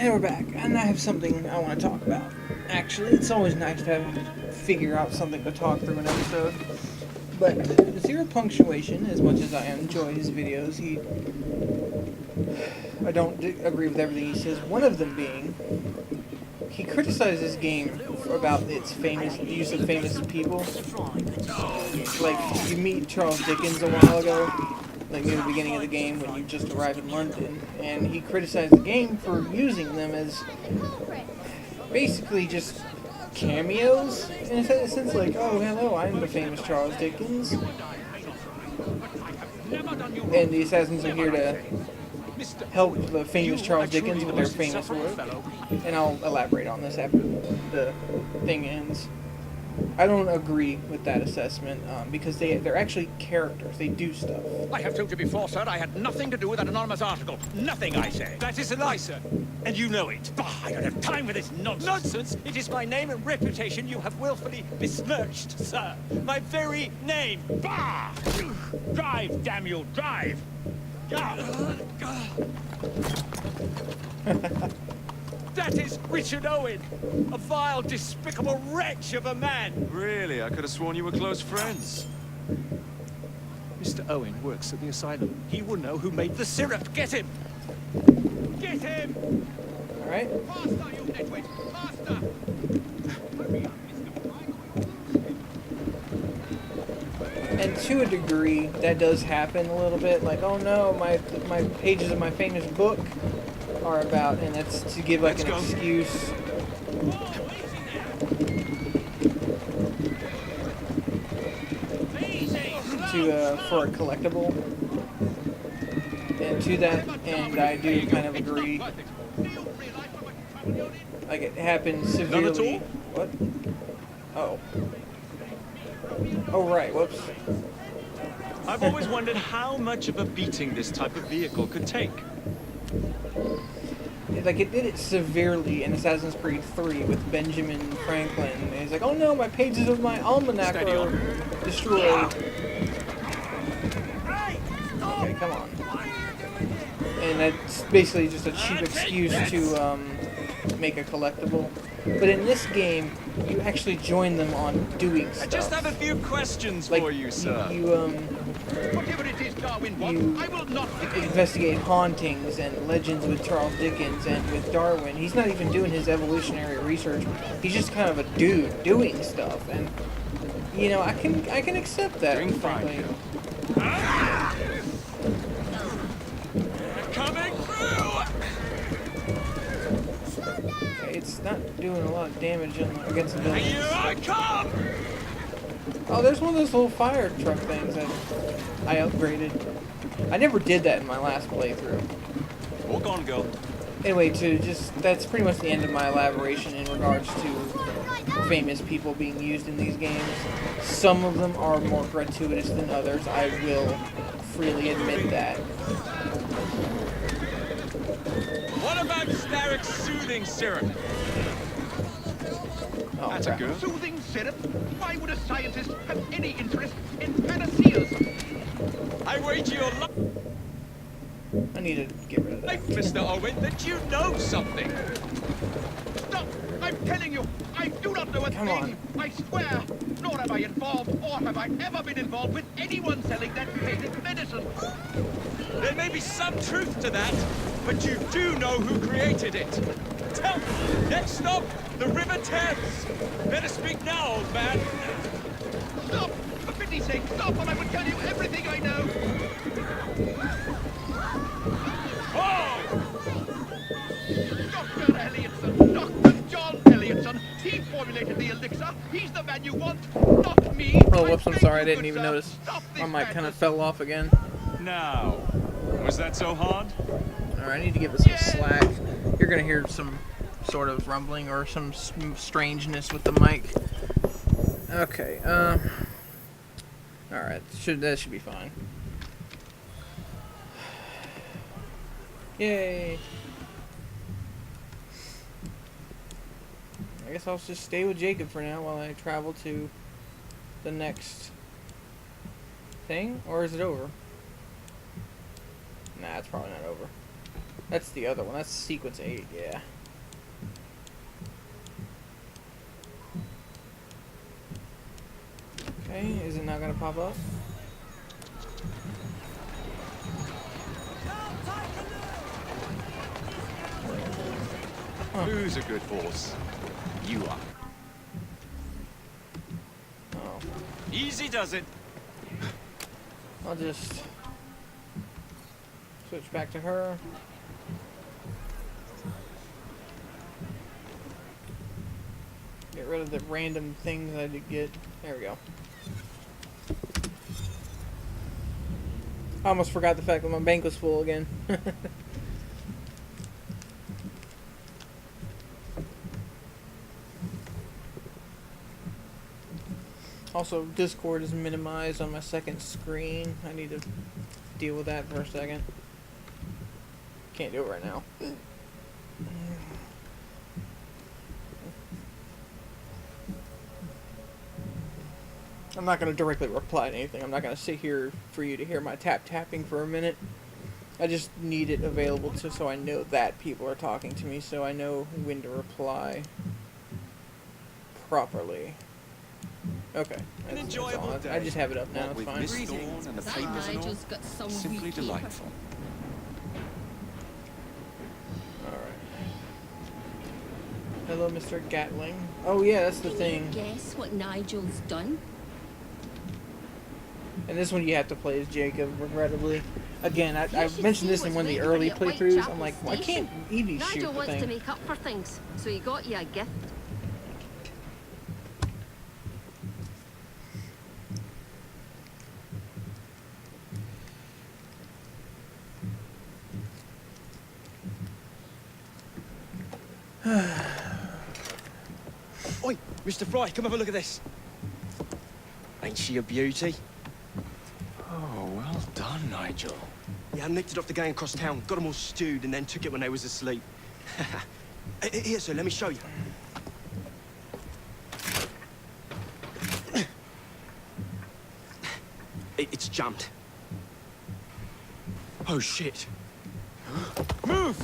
And we're back, and I have something I want to talk about. Actually, it's always nice to figure out something to talk through an episode. But Zero Punctuation, as much as I enjoy his videos, I don't agree with everything he says. One of them being, he criticized this game about its famous use of famous people. Like, you meet Charles Dickens a while ago, like near the beginning of the game when you just arrive in London, and he criticized the game for using them as basically just cameos, in a sense, like, oh, hello, I'm the famous Charles Dickens, and the assassins are here to help the famous Charles Dickens with their famous work, and I'll elaborate on this after the thing ends. I don't agree with that assessment, because they're actually characters. They do stuff. I have told you before, sir, I had nothing to do with that anonymous article. Nothing, I say. That is a lie, sir. And you know it. Bah, I don't have time for this nonsense. Nonsense? It is my name and reputation you have willfully besmirched, sir. My very name. Bah! Drive, damn you, drive! That is Richard Owen, a vile, despicable wretch of a man. Really? I could have sworn you were close friends. Mr. Owen works at the asylum. He will know who made the syrup. Get him! Get him! Alright? Faster, you nitwit! Faster! And to a degree, that does happen a little bit. Like, oh no, my pages of my famous book are about, and that's to give like an excuse. For a collectible. And to that end, I do kind of agree. Like, it happens severely. None at all? What? Oh. Oh, right, whoops. I've always wondered how much of a beating this type of vehicle could take. Like, it did it severely in Assassin's Creed 3 with Benjamin Franklin. And he's like, oh no, my pages of my almanac are destroyed. Okay, come on. And that's basically just a cheap excuse to make a collectible. But in this game, you actually join them on doing stuff. I just have a few questions for you, sir. Whatever it is Darwin wants, I will not investigate hauntings and legends with Charles Dickens and with Darwin. He's not even doing his evolutionary research. He's just kind of a dude doing stuff, and you know, I can accept that. Frankly. Coming through! Okay, it's not doing a lot of damage against the buildings. Here I come! Oh, there's one of those little fire truck things that I upgraded. I never did that in my last playthrough. Walk on, girl. Anyway, that's pretty much the end of my elaboration in regards to famous people being used in these games. Some of them are more gratuitous than others. I will freely admit that. What about Starrick's soothing syrup? Oh, That's crap. a girl. Soothing syrup? Why would a scientist have any interest in panaceas? I wager your life, I need to get rid of that. Mr. Owen, that you know something. Stop! I'm telling you, I do not know a Come thing. on. I swear, nor am I involved, or have I ever been involved with anyone selling that painted medicine. There may be some truth to that, but you do know who created it. Tell me. Next stop, the River Thames. Better speak now, old man. Stop! For pity's sake, stop, or I will tell you everything I know. Oh! Dr. Elliotson, Dr. John Elliotson. He formulated the elixir. He's the man you want, not me. Oh, whoops, I'm beg sorry, I you, didn't good even sir, notice. stop this My mic kind of madness. fell off again. Now, was that so hard? Alright, I need to give this some slack. You're gonna hear some sort of rumbling or some strangeness with the mic. Okay, alright, that should be fine. Yay! I guess I'll just stay with Jacob for now while I travel to the next thing, or is it over? Nah, it's probably not over. That's the other one. That's sequence 8, yeah. Okay, is it not gonna pop up? Huh. Who's a good horse? You are. Oh. Easy does it. I'll just switch back to her. Get rid of the random things I did get. There we go. I almost forgot the fact that my bank was full again. Also, Discord is minimized on my second screen. I need to deal with that for a second. Can't do it right now. I'm not going to directly reply to anything. I'm not going to sit here for you to hear my tapping for a minute. I just need it available so I know that people are talking to me, so I know when to reply properly. Okay. An enjoyable all. day. I just have it up now. It's With fine. Miss Thorne and the papers and all. Nigel's got some Simply weak delightful. Alright. Hello, Mr. Gatling. Oh yeah, that's the thing. Guess what Nigel's done? And this one you have to play as Jacob, regrettably. Again, I You should mentioned see this in what's one of the waiting early for you at playthroughs. Whitechapel I'm like, why Station. can't Evie shoot Nigel the wants to thing? make up for things, so he got you a gift. Oi, Mr. Fry, come have a look at this. Ain't she a beauty? Oh, well done, Nigel. Yeah, I nicked it off the gang across town, got them all stewed, and then took it when they was asleep. Here, sir, let me show you. It's jumped. Oh, shit. Move!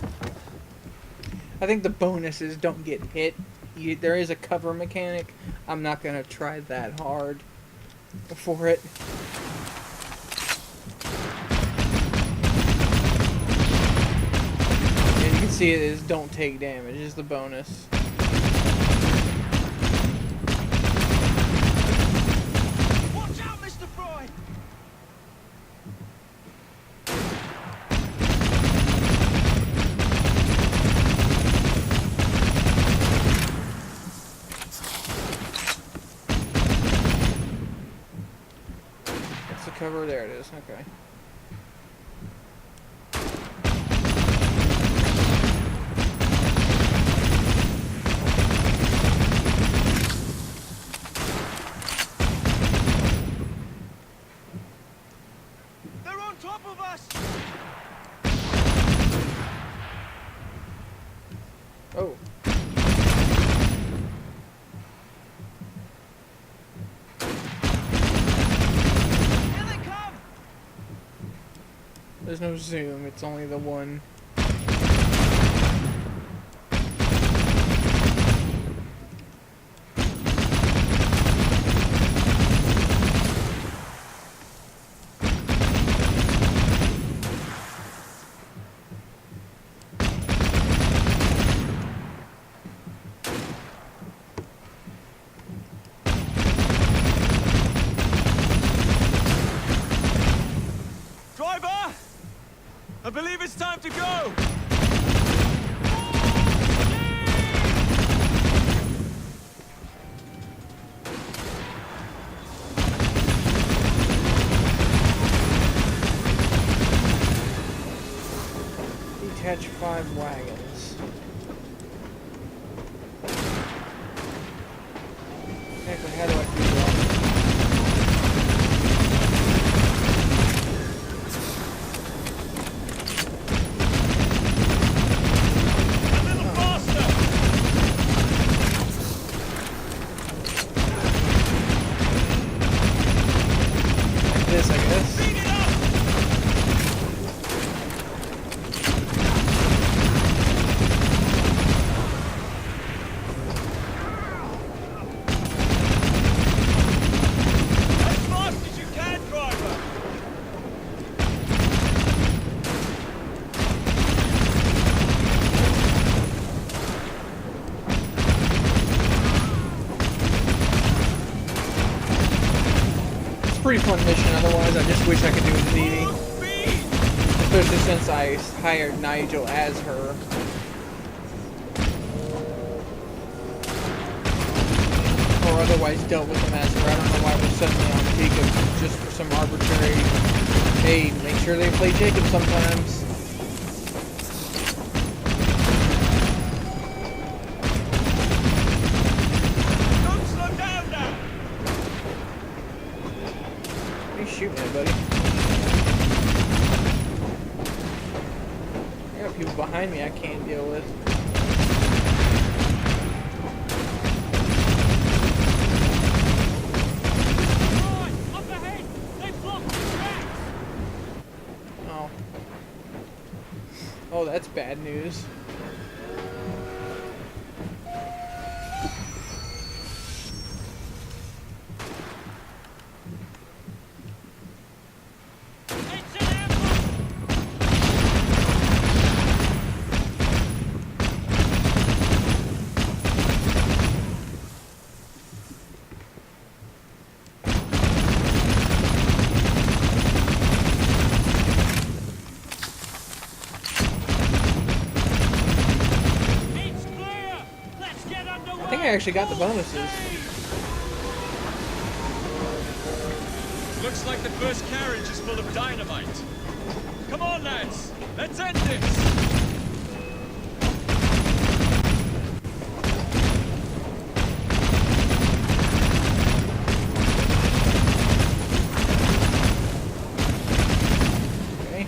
I think the bonuses don't get hit. There is a cover mechanic. I'm not going to try that hard for it. And you can see it is don't take damage is the bonus. Watch out, Mr. Fry! What's the cover? There it is. Okay. They're on top of us! Oh. Here they come! There's no zoom. It's only the one. Driver! I believe it's time to go! Detach 5 wagons. Exactly, how do I do that? A little faster! Like this, I guess. Speed it up! fun mission otherwise. I just wish I could do it with Evie. Especially since I hired Nigel as her. Or otherwise dealt with him as her. I don't know why we're suddenly on Jacob just for some arbitrary... Hey, make sure they play Jacob sometimes. Don't slow down now! What are you shooting at, buddy? I got people behind me I can't deal with. Oh, that's bad news. I actually got the bonuses. Looks like the first carriage is full of dynamite. Come on, lads! Let's end this! Okay.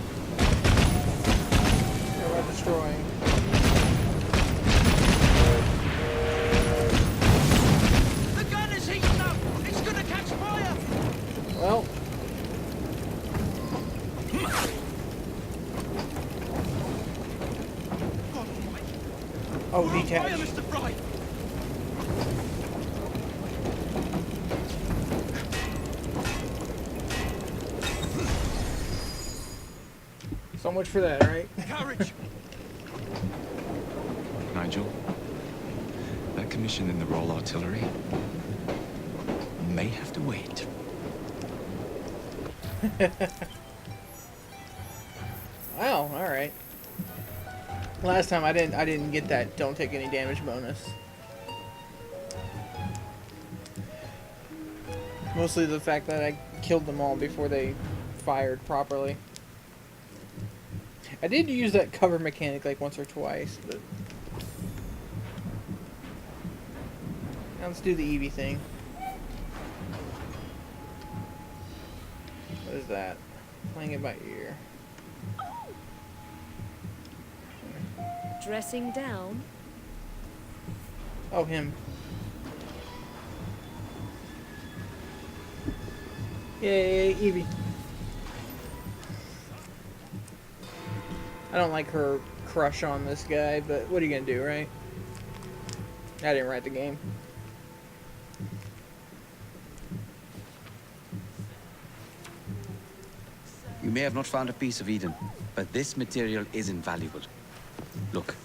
How about destroying? Well. Oh, detach. Mr. Fry. So much for that, right? Courage. Nigel, that commission in the Royal Artillery may have to wait. Wow, alright. Last time I didn't get that don't take any damage bonus. Mostly the fact that I killed them all before they fired properly. I did use that cover mechanic like once or twice, but now let's do the Eevee thing. What is that? Playing it by ear. Dressing down. Oh, him. Yay, Eevee. I don't like her crush on this guy, but what are you gonna do, right? I didn't write the game. You may have not found a piece of Eden, but this material is invaluable. Look.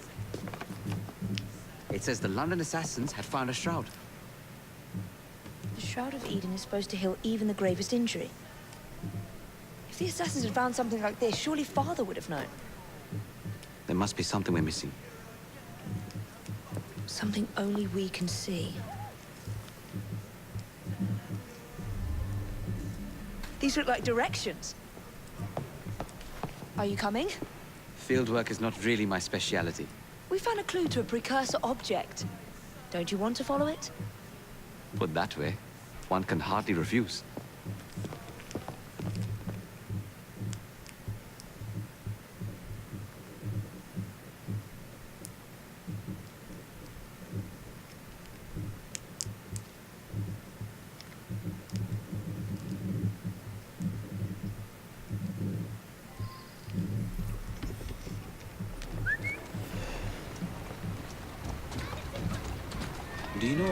It says the London assassins had found a shroud. The Shroud of Eden is supposed to heal even the gravest injury. If the assassins had found something like this, surely Father would have known. There must be something we're missing. Something only we can see. These look like directions. Are you coming? Fieldwork is not really my speciality. We found a clue to a precursor object. Don't you want to follow it? Put that way, one can hardly refuse. Do you know,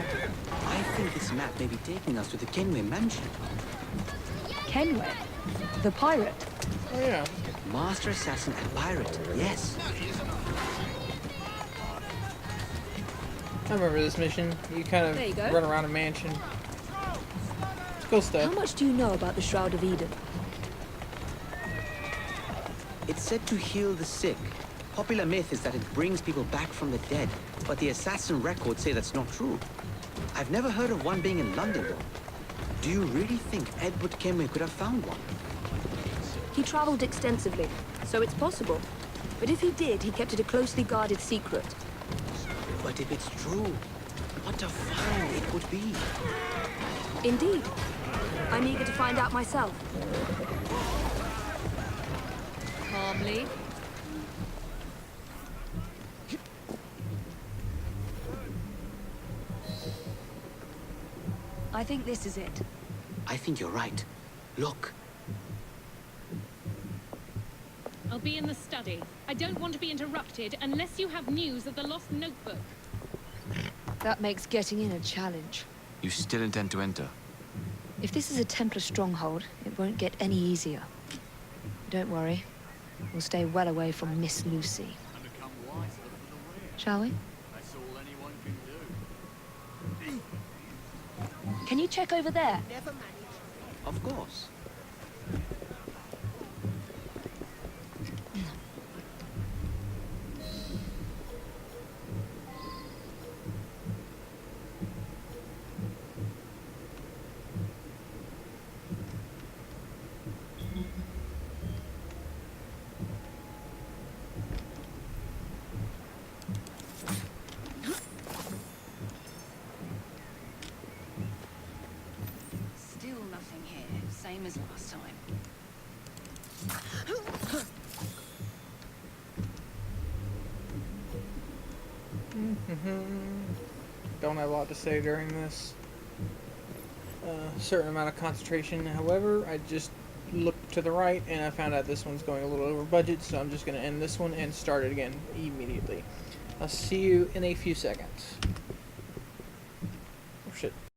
I think this map may be taking us to the Kenway mansion. Kenway? The pirate? Oh yeah. Master assassin and pirate, yes. I remember this mission. You kind There you of go. run around a mansion. Let's Cool stuff. How much do you know about the Shroud of Eden? It's said to heal the sick. Popular myth is that it brings people back from the dead, but the assassin records say that's not true. I've never heard of one being in London, though. Do you really think Edward Kenway could have found one? He traveled extensively, so it's possible. But if he did, he kept it a closely guarded secret. But if it's true, what a find it would be. Indeed. I'm eager to find out myself. Calmly. I think this is it. I think you're right. Look. I'll be in the study. I don't want to be interrupted unless you have news of the lost notebook. That makes getting in a challenge. You still intend to enter? If this is a Templar stronghold, it won't get any easier. Don't worry. We'll stay well away from Miss Lucy. Shall we? Can you check over there? Of course. Still nothing here. Same as last time. Don't have a lot to say during this. Certain amount of concentration. However, I just looked to the right and I found out this one's going a little over budget, so I'm just going to end this one and start it again immediately. I'll see you in a few seconds. Oh shit.